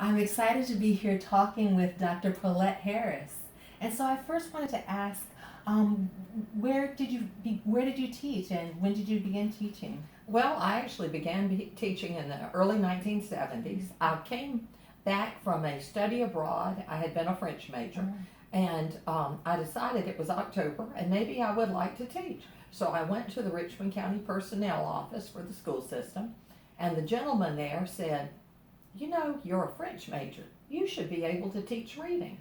I'm excited to be here talking with Dr. Paulette Harris. And so I first wanted to ask, um, where did you teach and when did you begin teaching? Well, I actually began teaching in the early 1970s. I came back from a study abroad. I had been a French major, and I decided it was October and maybe I would like to teach. So I went to the Richmond County Personnel Office for the school system, and the gentleman there said, "You know, you're a French major. You should be able to teach reading."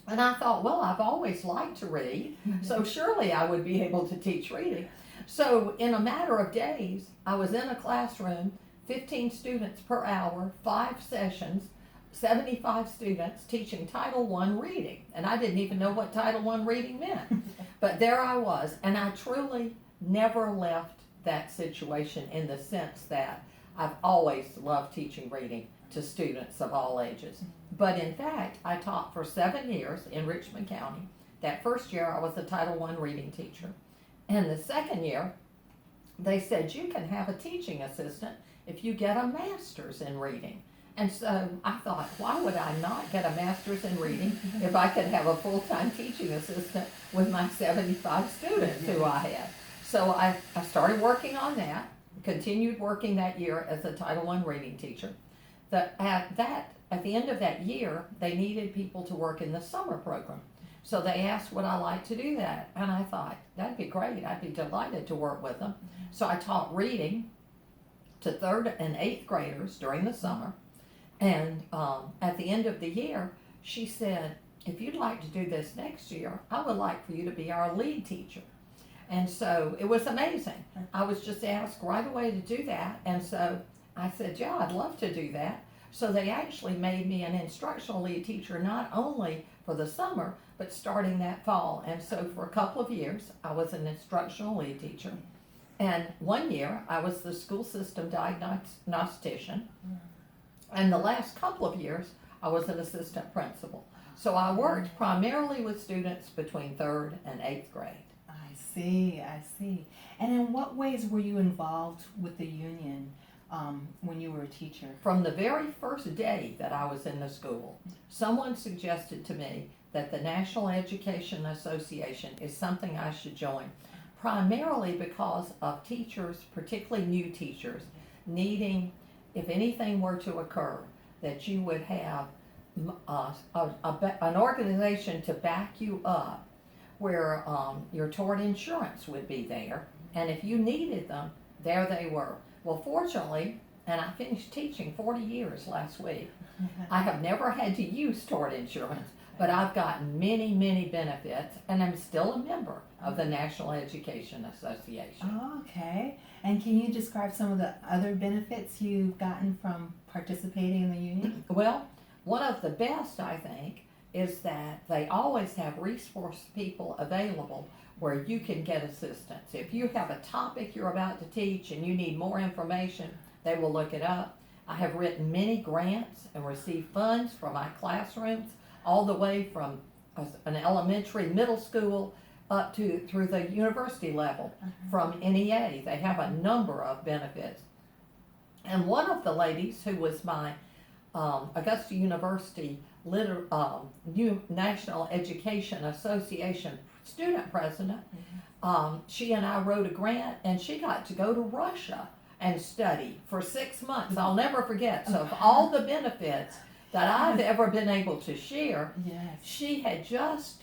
And I thought, well, I've always liked to read, so surely I would be able to teach reading. So in a matter of days, I was in a classroom, 15 students per hour, 5 sessions, 75 students teaching Title I reading. And I didn't even know what Title I reading meant. But there I was, and I truly never left that situation in the sense that I've always loved teaching reading to students of all ages. But in fact, I taught for 7 years in Richmond County. That first year, I was a Title I reading teacher. And the second year, they said, you can have a teaching assistant if you get a master's in reading. And so I thought, why would I not get a master's in reading if I could have a full-time teaching assistant with my 75 students who I had? So I started working on that, continued working that year as a Title I reading teacher. At the end of that year, they needed people to work in the summer program. So they asked would I like to do that, and I thought that'd be great. I'd be delighted to work with them. So I taught reading to 3rd and 8th graders during the summer, and at the end of the year, she said, if you'd like to do this next year, I would like for you to be our lead teacher. And so it was amazing. I was just asked right away to do that, and so I said, yeah, I'd love to do that. So they actually made me an instructional lead teacher not only for the summer, but starting that fall. And so for a couple of years, I was an instructional lead teacher. And one year, I was the school system diagnostician. And the last couple of years, I was an assistant principal. So I worked primarily with students between 3rd and 8th grade. I see. And in what ways were you involved with the union when you were a teacher? From the very first day that I was in the school, someone suggested to me that the National Education Association is something I should join, primarily because of teachers, particularly new teachers, needing, if anything were to occur, that you would have an organization to back you up where your tort insurance would be there, and if you needed them, there they were. Well, fortunately, and I finished teaching 40 years last week, I have never had to use tort insurance, but I've gotten many, many benefits, and I'm still a member of the National Education Association. Oh, okay. And can you describe some of the other benefits you've gotten from participating in the union? Well, one of the best, I think, is that they always have resource people available where you can get assistance. If you have a topic you're about to teach and you need more information, they will look it up. I have written many grants and received funds from my classrooms, all the way from an elementary, middle school, up to through the university level from NEA. They have a number of benefits. And one of the ladies who was my Augusta University new National Education Association student president, she and I wrote a grant, and she got to go to Russia and study for 6 months. I'll never forget. So of all the benefits that I've ever been able to share, she had just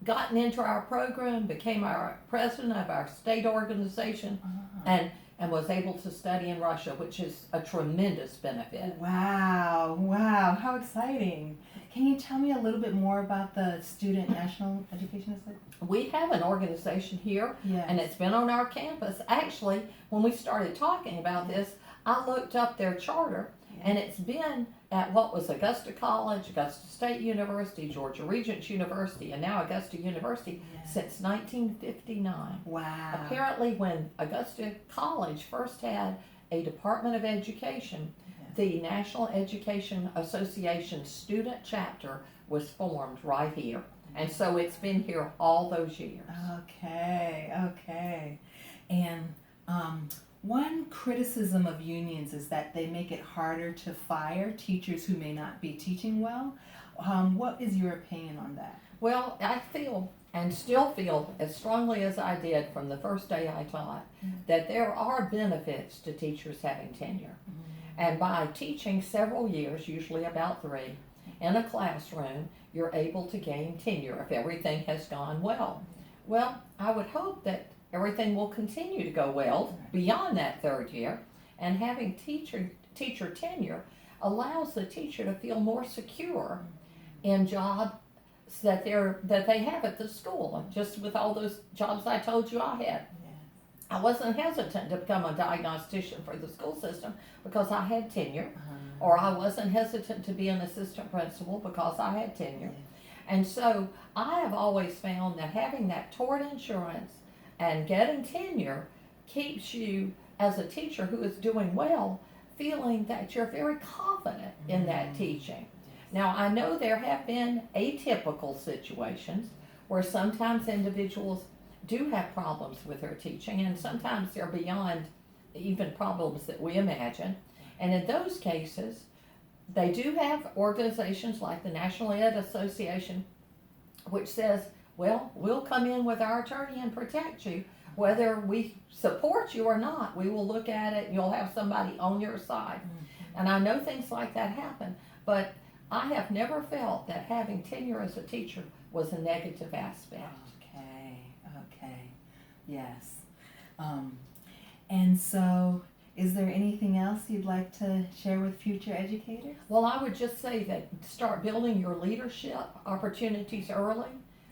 gotten into our program, became our president of our state organization, and was able to study in Russia, which is a tremendous benefit. Wow, how exciting. Can you tell me a little bit more about the Student National Education Association? We have an organization here, and it's been on our campus. Actually, when we started talking about this, I looked up their charter, and it's been at what was Augusta College, Augusta State University, Georgia Regents University, and now Augusta University since 1959. Wow. Apparently, when Augusta College first had a Department of Education, the National Education Association student chapter was formed right here. And so it's been here all those years. Okay. And One criticism of unions is that they make it harder to fire teachers who may not be teaching well. What is your opinion on that? Well, I feel and still feel as strongly as I did from the first day I taught that there are benefits to teachers having tenure. And by teaching several years, usually about 3, in a classroom, you're able to gain tenure if everything has gone well. Well, I would hope that everything will continue to go well beyond that 3rd year, and having teacher tenure allows the teacher to feel more secure in jobs that they have at the school. Just with all those jobs I told you I had, I wasn't hesitant to become a diagnostician for the school system because I had tenure, or I wasn't hesitant to be an assistant principal because I had tenure. And so I have always found that having that tort insurance and getting tenure keeps you, as a teacher who is doing well, feeling that you're very confident in that teaching. Now, I know there have been atypical situations where sometimes individuals do have problems with their teaching, and sometimes they're beyond even problems that we imagine. And in those cases, they do have organizations like the National Ed Association, which says, well, we'll come in with our attorney and protect you. Whether we support you or not, we will look at it and you'll have somebody on your side. And I know things like that happen, but I have never felt that having tenure as a teacher was a negative aspect. Okay, yes. And so, is there anything else you'd like to share with future educators? Well, I would just say that start building your leadership opportunities early.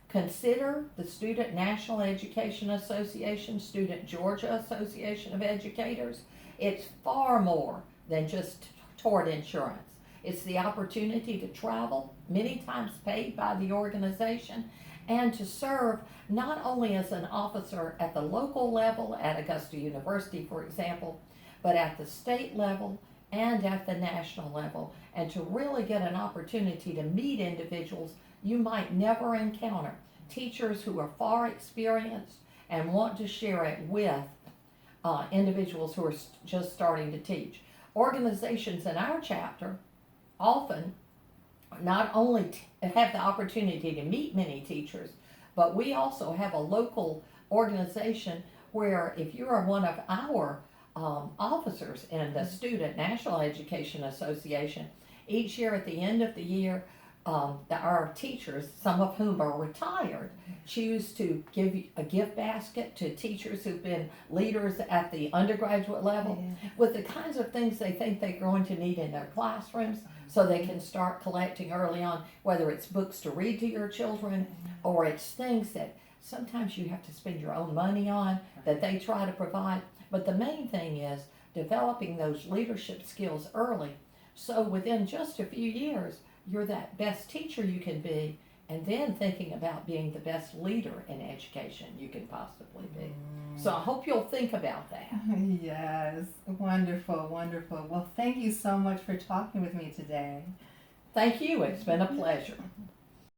Consider the Student National Education Association, Student Georgia Association of Educators. It's far more than just tort insurance. It's the opportunity to travel, many times paid by the organization, and to serve not only as an officer at the local level at Augusta University, for example, but at the state level and at the national level, and to really get an opportunity to meet individuals you might never encounter, teachers who are far experienced and want to share it with individuals who are just starting to teach. Organizations in our chapter often not only have the opportunity to meet many teachers, but we also have a local organization where if you are one of our officers in the Student National Education Association, each year at the end of the year, our teachers, some of whom are retired, choose to give a gift basket to teachers who've been leaders at the undergraduate level with the kinds of things they think they're going to need in their classrooms, so they can start collecting early on, whether it's books to read to your children or it's things that sometimes you have to spend your own money on that they try to provide. But the main thing is developing those leadership skills early, so within just a few years you're that best teacher you can be, and then thinking about being the best leader in education you can possibly be. So I hope you'll think about that. Yes, wonderful, wonderful. Well, thank you so much for talking with me today. Thank you. It's been a pleasure.